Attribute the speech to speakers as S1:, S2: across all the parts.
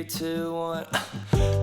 S1: 3, 2, 1.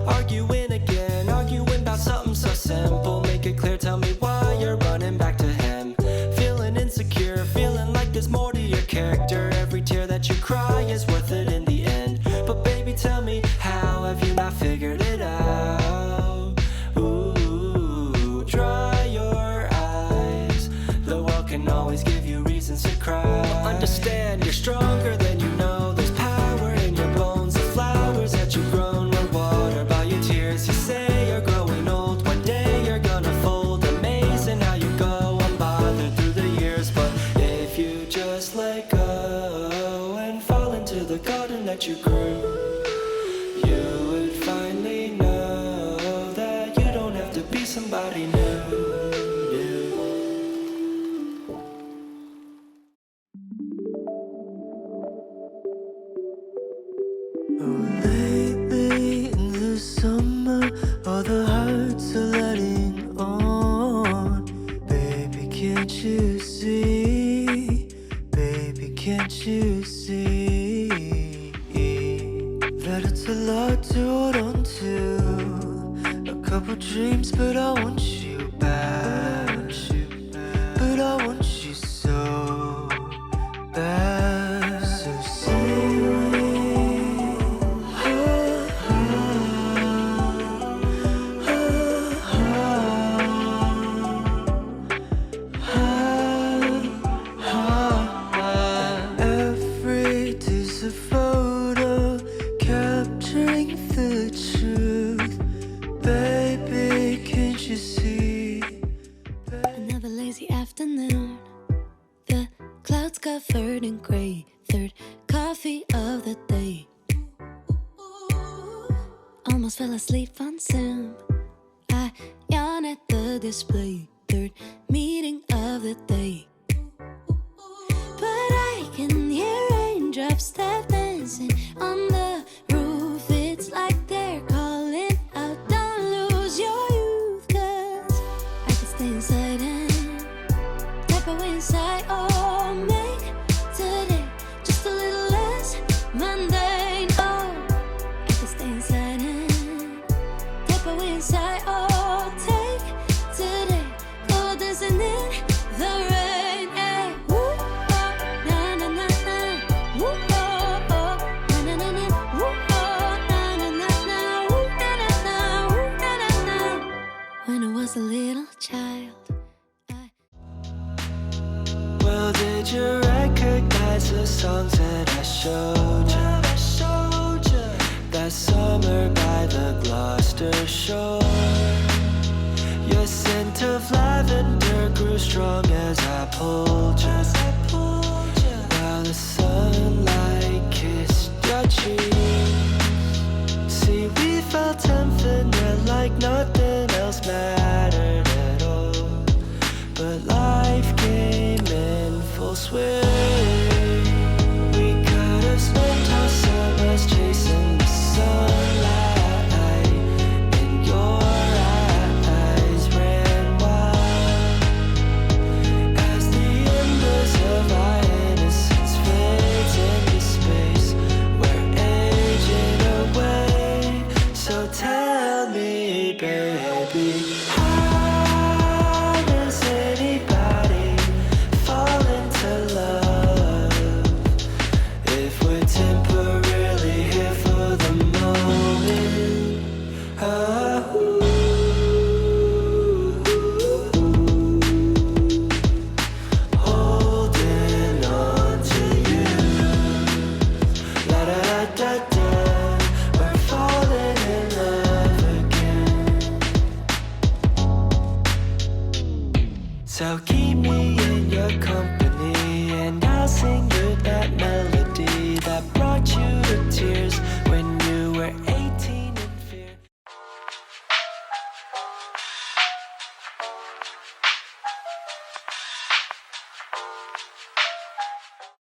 S1: Arguing again, arguing about something so simple. Make it clear, tell me why you're running back to him. Feeling insecure, feeling like there's more to your character. Every tear that you cry is worth it in the end. But baby, tell me, how have you not figured it out? Ooh, dry your eyes. The world can always give you reasons to cry. Understand, you're stronger than you know. There's power in your bones. The flowers that you've grown were watered by your tears. You say you're growing old, one day you're gonna fold. Amazing how you go unbothered through the years. But if you just let go and fall into the garden that you grew, you would finally know that you don't have to be somebody new.
S2: Lately in the summer, all the hearts are letting on. Baby, can't you see? Baby, can't you see that it's a lot to hold on to? A couple dreams, but I want you back. But I want you so bad. So say every day's a photo capturing the truth. Baby, can't you see?
S3: Another lazy afternoon. The clouds covered in gray. Third coffee of the day. Almost fell asleep on Zoom. I yawn at the display. Third meeting of the day. But I can hear raindrops tap dancing on the roof. It's like they're calling out, don't lose your youth. 'Cause I can stay inside and tap away inside. Oh, make today just a little less mundane. Oh, I can stay inside and tap away inside. Oh, take today, go dancing in the rain. Hey, woo, oh, na na na na. Woo, oh, oh, na na na na. Woo, oh, na na na na. Woo, na na na. Woo, na na na. When I was a little child,
S1: Well, did you recognize the songs that I showed you? That summer by the Gloucester shore. Your scent of lavender grew strong as I pulled you. While the sunlight kissed your cheek. See, we felt infinite like nothing else mattered at all. But life came in full swing. We could have spent our summers chasing the sunlight, and your eyes ran wild as the embers of our innocence fades into space. We're aging away. So tell me, baby, how does anybody fall into love if we're temporarily here for the moment? Holding on to you. La da da da.